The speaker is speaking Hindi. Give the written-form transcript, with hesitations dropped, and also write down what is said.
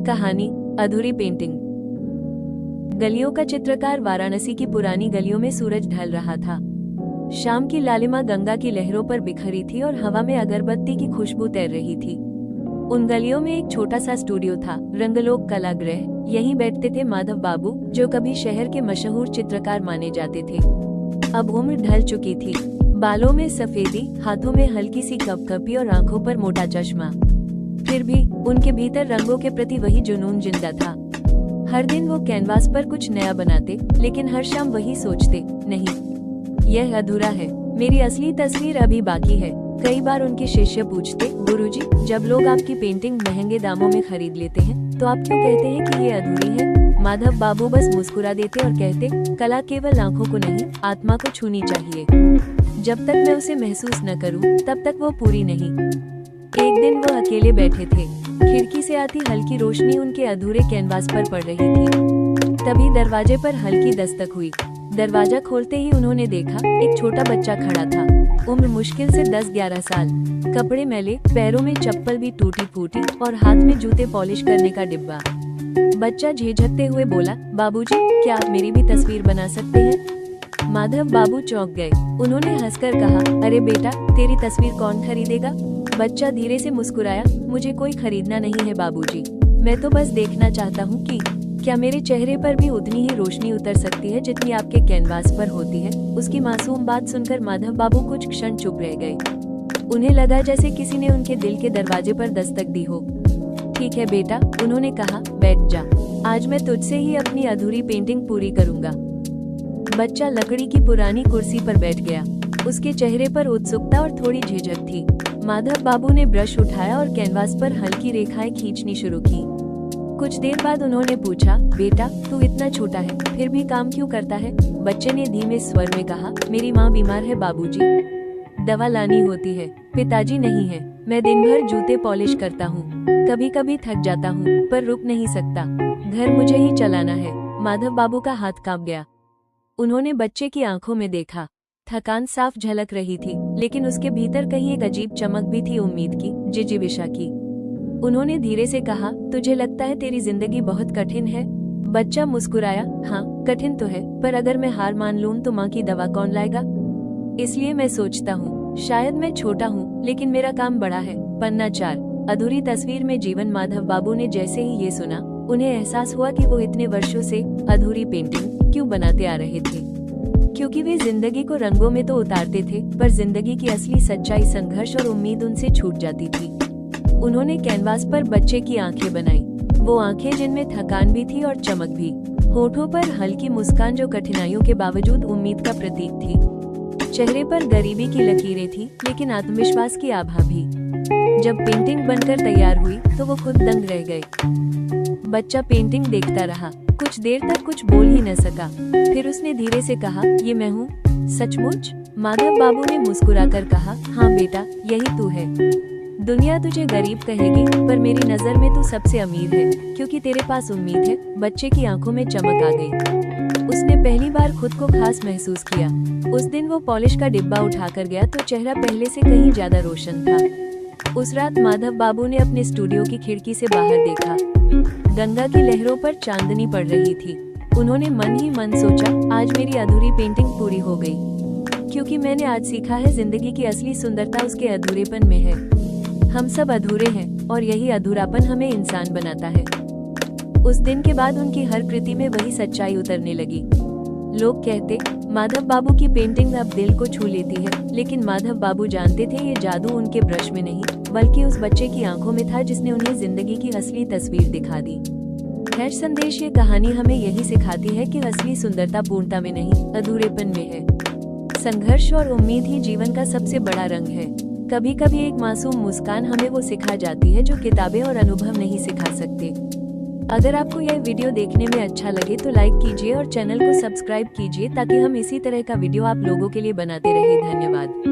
कहानी अधूरी पेंटिंग। गलियों का चित्रकार। वाराणसी की पुरानी गलियों में सूरज ढल रहा था। शाम की लालिमा गंगा की लहरों पर बिखरी थी और हवा में अगरबत्ती की खुशबू तैर रही थी। उन गलियों में एक छोटा सा स्टूडियो था, रंगलोक कलागृह। यहीं बैठते थे माधव बाबू, जो कभी शहर के मशहूर चित्रकार माने जाते थे। अब उम्र ढल चुकी थी, बालों में सफेदी, हाथों में हल्की सी कपकपी और आंखों पर मोटा चश्मा। फिर भी उनके भीतर रंगों के प्रति वही जुनून जिंदा था। हर दिन वो कैनवास पर कुछ नया बनाते, लेकिन हर शाम वही सोचते, नहीं, यह अधूरा है, मेरी असली तस्वीर अभी बाकी है। कई बार उनके शिष्य पूछते, गुरुजी, जब लोग आपकी पेंटिंग महंगे दामों में खरीद लेते हैं, तो आप क्यों कहते हैं कि ये अधूरी है? माधव बाबू बस मुस्कुरा देते और कहते, कला केवल आंखों को नहीं, आत्मा को छूनी चाहिए। जब तक मैं उसे महसूस न करूं, तब तक वो पूरी नहीं। एक दिन वो अकेले बैठे थे। खिड़की से आती हल्की रोशनी उनके अधूरे कैनवास पर पड़ रही थी। तभी दरवाजे पर हल्की दस्तक हुई। दरवाजा खोलते ही उन्होंने देखा, एक छोटा बच्चा खड़ा था। उम्र मुश्किल से 10-11 साल। कपड़े मैले, पैरों में चप्पल भी टूटी फूटी और हाथ में जूते पॉलिश करने का डिब्बा। बच्चा झिझकते हुए बोला, बाबूजी, क्या आप मेरी भी तस्वीर बना सकते हैं? माधव बाबू चौंक गए। उन्होंने हंसकर कहा, अरे बेटा, तेरी तस्वीर कौन खरीदेगा? बच्चा धीरे से मुस्कुराया, मुझे कोई खरीदना नहीं है बाबूजी, मैं तो बस देखना चाहता हूँ कि क्या मेरे चेहरे पर भी उतनी ही रोशनी उतर सकती है जितनी आपके कैनवास पर होती है। उसकी मासूम बात सुनकर माधव बाबू कुछ क्षण चुप रह गए। उन्हें लगा जैसे किसी ने उनके दिल के दरवाजे पर दस्तक दी हो। ठीक है बेटा, उन्होंने कहा, बैठ जा, आज मैं तुझसे ही अपनी अधूरी पेंटिंग पूरी करूंगा। बच्चा लकड़ी की पुरानी कुर्सी पर बैठ गया। उसके चेहरे पर उत्सुकता और थोड़ी झिझक थी। माधव बाबू ने ब्रश उठाया और कैनवास पर हल्की रेखाएं खींचनी शुरू की। कुछ देर बाद उन्होंने पूछा, बेटा, तू इतना छोटा है, फिर भी काम क्यों करता है? बच्चे ने धीमे स्वर में कहा, मेरी माँ बीमार है बाबूजी, दवा लानी होती है। पिताजी नहीं है, मैं दिन भर जूते पॉलिश करता हूँ। कभी कभी थक जाता हूँ, पर रुक नहीं सकता, घर मुझे ही चलाना है। माधव बाबू का हाथ कांप गया। उन्होंने बच्चे की आंखों में देखा। थकान साफ झलक रही थी, लेकिन उसके भीतर कहीं एक अजीब चमक भी थी, उम्मीद की, जिजीविशा की। उन्होंने धीरे से कहा, तुझे लगता है तेरी जिंदगी बहुत कठिन है? बच्चा मुस्कुराया, हाँ, कठिन तो है, पर अगर मैं हार मान लूं तो माँ की दवा कौन लाएगा? इसलिए मैं सोचता हूँ, शायद मैं छोटा हूँ, लेकिन मेरा काम बड़ा है। पन्ना 4, अधूरी तस्वीर में जीवन। माधव बाबू ने जैसे ही ये सुना, उन्हें एहसास हुआ कि वो इतने वर्षों से अधूरी पेंटिंग क्यों बनाते आ रहे थे। क्योंकि वे जिंदगी को रंगों में तो उतारते थे, पर जिंदगी की असली सच्चाई, संघर्ष और उम्मीद उनसे छूट जाती थी। उन्होंने कैनवास पर बच्चे की आंखें बनाई, वो आंखें जिनमें थकान भी थी और चमक भी। होठों पर हल्की मुस्कान जो कठिनाइयों के बावजूद उम्मीद का प्रतीक थी। चेहरे पर गरीबी की लकीरें थी, लेकिन आत्मविश्वास की आभा भी। जब पेंटिंग बनकर तैयार हुई तो वो खुद दंग रह गए। बच्चा पेंटिंग देखता रहा, कुछ देर तक कुछ बोल ही न सका। फिर उसने धीरे से कहा, ये मैं हूँ सचमुच? माधव बाबू ने मुस्कुराकर कहा, हाँ बेटा, यही तू है। दुनिया तुझे गरीब कहेगी, पर मेरी नजर में तू सबसे अमीर है, क्योंकि तेरे पास उम्मीद है। बच्चे की आंखों में चमक आ गई। उसने पहली बार खुद को खास महसूस किया। उस दिन वो पॉलिश का डिब्बा उठाकर गया तो चेहरा पहले से कहीं ज्यादा रोशन था। उस रात माधव बाबू ने अपने स्टूडियो की खिड़की से बाहर देखा। गंगा की लहरों पर चांदनी पड़ रही थी। उन्होंने मन ही मन सोचा, आज मेरी अधूरी पेंटिंग पूरी हो गई, क्योंकि मैंने आज सीखा है, जिंदगी की असली सुंदरता उसके अधूरेपन में है। हम सब अधूरे हैं, और यही अधूरापन हमें इंसान बनाता है। उस दिन के बाद उनकी हर कृति में वही सच्चाई उतरने लगी। लोग कहते, माधव बाबू की पेंटिंग अब दिल को छू लेती है, लेकिन माधव बाबू जानते थे ये जादू उनके ब्रश में नहीं, बल्कि उस बच्चे की आंखों में था जिसने उन्हें जिंदगी की असली तस्वीर दिखा दी। खैर संदेश, ये कहानी हमें यही सिखाती है कि असली सुंदरता पूर्णता में नहीं, अधूरेपन में है। संघर्ष और उम्मीद ही जीवन का सबसे बड़ा रंग है। कभी कभी एक मासूम मुस्कान हमें वो सिखा जाती है जो किताबें और अनुभव नहीं सिखा सकते। अगर आपको यह वीडियो देखने में अच्छा लगे तो लाइक कीजिए और चैनल को सब्सक्राइब कीजिए, ताकि हम इसी तरह का वीडियो आप लोगों के लिए बनाते रहें। धन्यवाद।